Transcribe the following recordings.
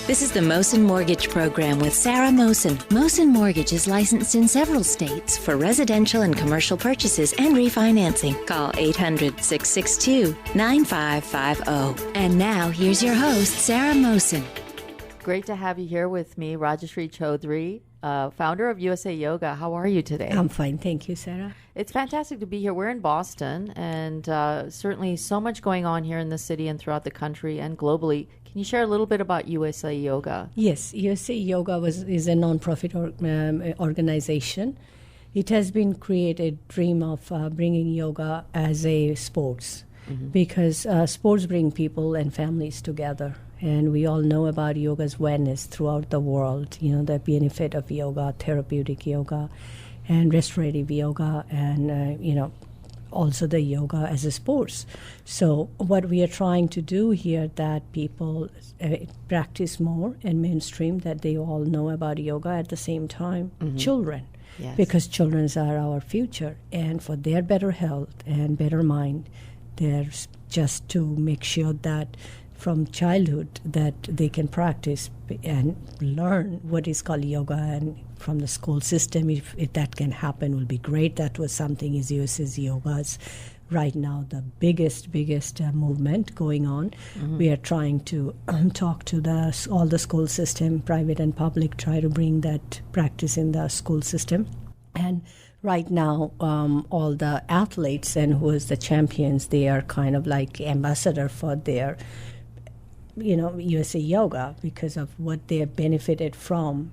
This is the Mosen Mortgage Program with Sarah Mosen. Mosen Mortgage is licensed in several states for residential and commercial purchases and refinancing. Call 800-662-9550. And now, here's your host, Sarah Mosen. Great to have you here with me, Rajashree Choudhury, founder of USA Yoga. How are you today? I'm fine. Thank you, Sarah. It's fantastic to be here. We're in Boston, and certainly so much going on here in the city and throughout the country and globally. Can you share a little bit about USA Yoga? Yes, USA Yoga is a non-profit organization. It has been created dream of bringing yoga as a sports because sports bring people and families together. And we all know about yoga's wellness throughout the world, you know, the benefit of yoga, therapeutic yoga, and restorative yoga, and, also the yoga as a sports. So what we are trying to do here that people practice more and mainstream, that they all know about yoga at the same time, children. Yes. Because children are our future, and for their better health and better mind, there's just to make sure that from childhood that they can practice and learn what is called yoga, and from the school system, if that can happen, will be great. That was something is US's yoga's right now the biggest movement going on. We are trying to talk to all the school system, private and public, try to bring that practice in the school system. And right now, all the athletes and who is the champions, they are kind of like ambassador for their USA Yoga because of what they have benefited from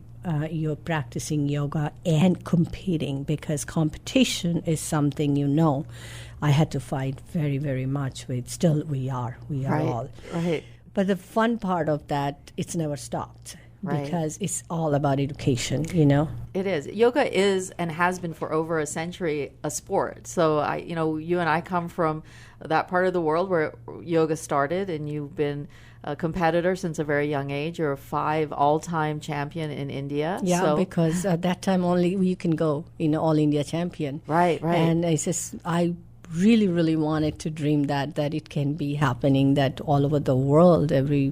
you're practicing yoga and competing, because competition is something, I had to fight very, very much with. Still, we are Right, all. right. But the fun part of that, it's never stopped. Right. Because it's all about education, It is. Yoga is and has been for over a century a sport. So you and I come from that part of the world where yoga started, and you've been a competitor since a very young age. You're a 5 all-time champion in India. Yeah, because at that time only you can go, all India champion. Right. And it's just, I really, really wanted to dream that it can be happening, that all over the world, every,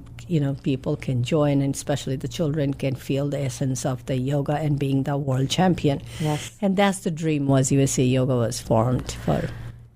people can join, and especially the children can feel the essence of the yoga and being the world champion. Yes. And that's the dream was USA Yoga was formed for.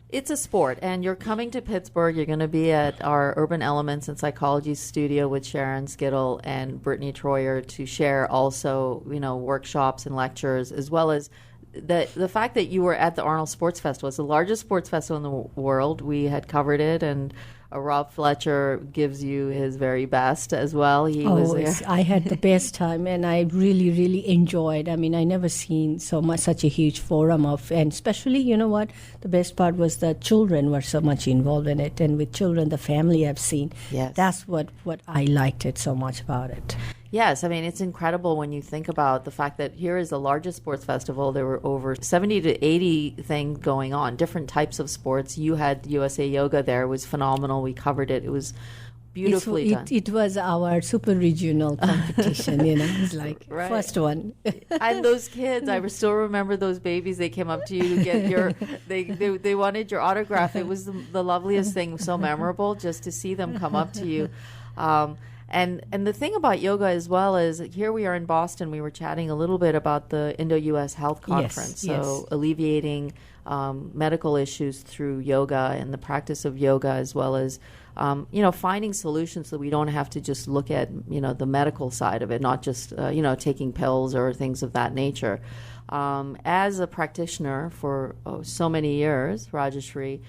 It's a sport, and you're coming to Pittsburgh. You're going to be at our Urban Elements and Psychology studio with Sharon Skittle and Brittany Troyer to share also, workshops and lectures, as well as the fact that you were at the Arnold Sports Festival. It's the largest sports festival in the world. We had covered it, and Rob Fletcher gives you his very best as well. He was there. I had the best time, and I really, really enjoyed. I mean, I never seen such a huge forum and especially, the best part was the children were so much involved in it, and with children, the family I've seen. Yes. That's what I liked it so much about it. Yes, I mean, it's incredible when you think about the fact that here is the largest sports festival. There were over 70 to 80 things going on, different types of sports. You had USA Yoga there. It was phenomenal. We covered it. It was beautifully done. It was our super regional competition, It's like Right. first one. And those kids, I still remember those babies. They came up to you to get your, they wanted your autograph. It was the loveliest thing, so memorable just to see them come up to you. And the thing about yoga as well is, here we are in Boston. We were chatting a little bit about the Indo-U.S. Health Conference. So alleviating medical issues through yoga and the practice of yoga, as well as, finding solutions so we don't have to just look at, the medical side of it, not just, taking pills or things of that nature. As a practitioner for so many years, Rajashree,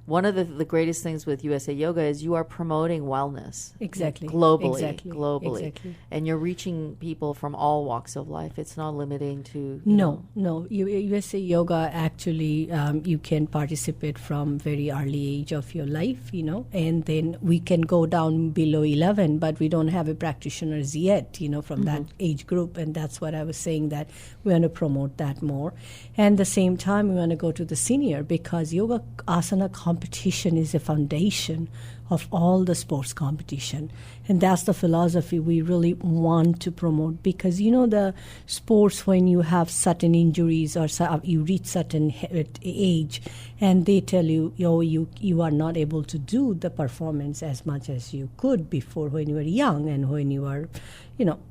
one of the greatest things with USA Yoga is you are promoting wellness. Exactly. Globally. Exactly. And you're reaching people from all walks of life. It's not limiting to... No. USA Yoga, actually, you can participate from very early age of your life, and then we can go down below 11, but we don't have a practitioners yet, from that age group. And that's what I was saying, that we want to promote that more. And at the same time, we want to go to the senior, because yoga asana competition is a foundation of all the sports competition. And that's the philosophy we really want to promote, because the sports, when you have certain injuries or you reach certain age and they tell you, you are not able to do the performance as much as you could before when you were young and when you were,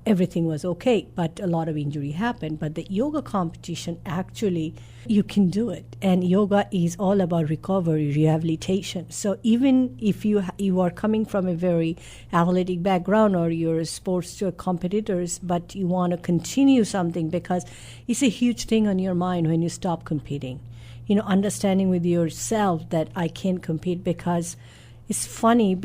everything was okay, but a lot of injury happened. But the yoga competition, actually, you can do it. And yoga is all about recovery, rehabilitation. So even if you are coming from a very athletic background or you're a sports competitors, but you want to continue something, because it's a huge thing on your mind when you stop competing. Understanding with yourself that I can't compete, because it's funny,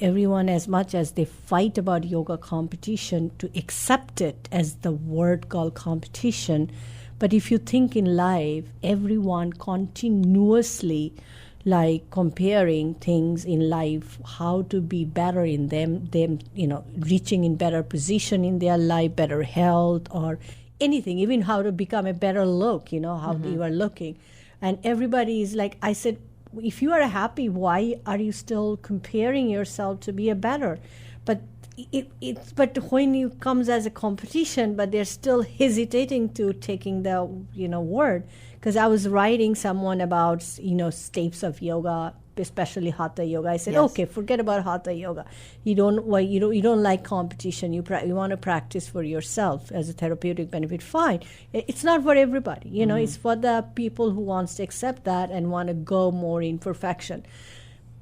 everyone, as much as they fight about yoga competition, to accept it as the word called competition. But if you think in life, everyone continuously comparing things in life, how to be better in them, reaching in better position in their life, better health or anything, even how to become a better look, how you are looking. And everybody is like, I said, if you are happy, why are you still comparing yourself to be a better? But but when it comes as a competition, but they're still hesitating to taking the word. Because I was writing someone about steps of yoga, especially hatha yoga. I said, Yes. okay, forget about hatha yoga. You don't like competition. You want to practice for yourself as a therapeutic benefit. Fine. It's not for everybody. It's for the people who wants to accept that and want to go more in perfection.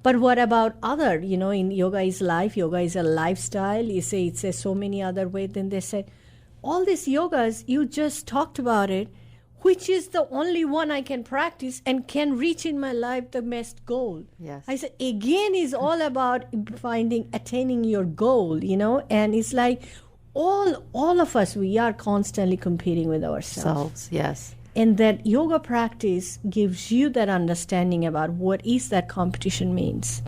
But what about other? In yoga is life. Yoga is a lifestyle. You say it's so many other ways. Then they said, all these yogas, you just talked about it. Which is the only one I can practice and can reach in my life the best goal. Yes. I said, again, is all about attaining your goal, and it's like all of us, we are constantly competing with ourselves. Yes. And that yoga practice gives you that understanding about what is that competition means.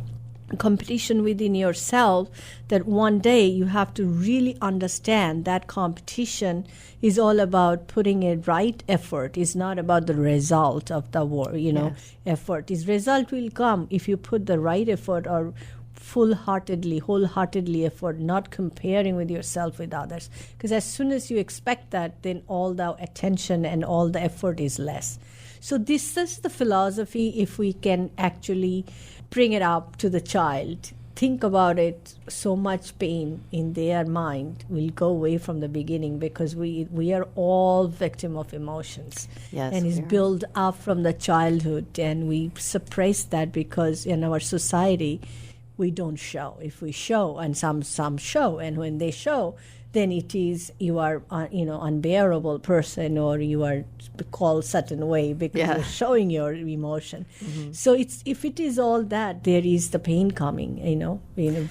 Competition within yourself, that one day you have to really understand that competition is all about putting a right effort. It's not about the result of the work, Yes. effort. This result will come if you put the right effort or wholeheartedly effort, not comparing with yourself with others. Because as soon as you expect that, then all the attention and all the effort is less. So this is the philosophy. If we can actually bring it up to the child, think about it, so much pain in their mind will go away from the beginning, because we are all victim of emotions. Yes, and it's we are. built up from the childhood, and we suppress that because in our society we don't show. If we show, and some show, and when they show, then it is you are unbearable person, or you are called certain way because Yeah. you're showing your emotion. So if it is all that, there is the pain coming,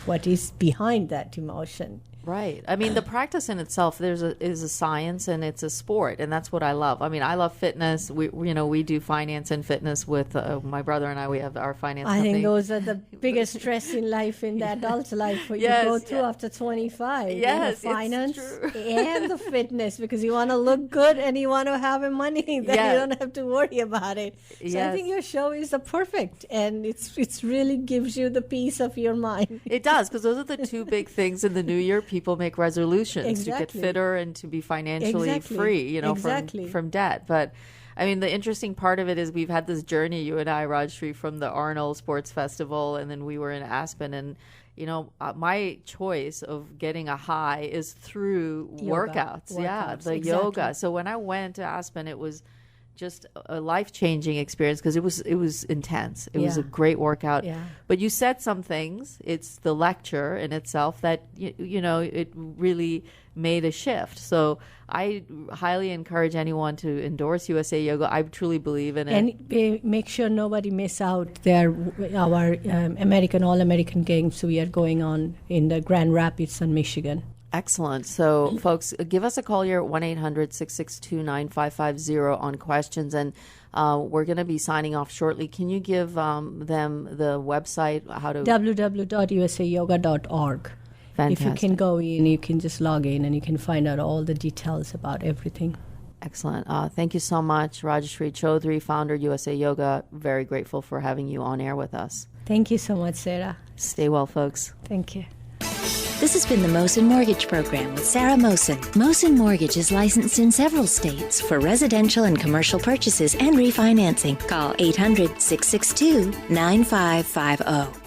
what is behind that emotion. Right. I mean, the practice in itself is a science, and it's a sport, and that's what I love. I mean, I love fitness. We do finance and fitness with my brother and I. We have our finance I company. think those are the biggest stress in life, in the adult life, what Yes, you go through yeah. after 25. Yes, it's finance true. and the fitness, because you want to look good and you want to have money that Yeah. you don't have to worry about it. So I Yes. think your show is the perfect, and it's really gives you the peace of your mind. It does, because those are the two big things in the new year. People make resolutions to get Exactly. fitter and to be financially Exactly. free, Exactly. from debt. But I mean, the interesting part of it is we've had this journey, you and I, Rajashree, from the Arnold Sports Festival, and then we were in Aspen, and my choice of getting a high is through workouts. Yeah, the exactly. yoga. So when I went to Aspen, it was just a life-changing experience, because it was intense. It was a Yeah. great workout. Yeah. But you said some things. It's the lecture in itself that it really made a shift. So I highly encourage anyone to endorse USA Yoga. I truly believe in it. And make sure nobody miss out our All-American Games we are going on in the Grand Rapids in Michigan. Excellent. So, folks, give us a call here at 1-800-662-9550 on questions, and we're going to be signing off shortly. Can you give them the website, how to... www.usayoga.org. If you Fantastic. can go in, you can just log in and you can find out all the details about everything. Excellent. Thank you so much, Rajashree Choudhury, founder, USA Yoga. Very grateful for having you on air with us. Thank you so much, Sarah. Stay well, folks. Thank you. This has been the Mosen Mortgage Program with Sarah Mosen. Mosen Mortgage is licensed in several states for residential and commercial purchases and refinancing. Call 800-662-9550.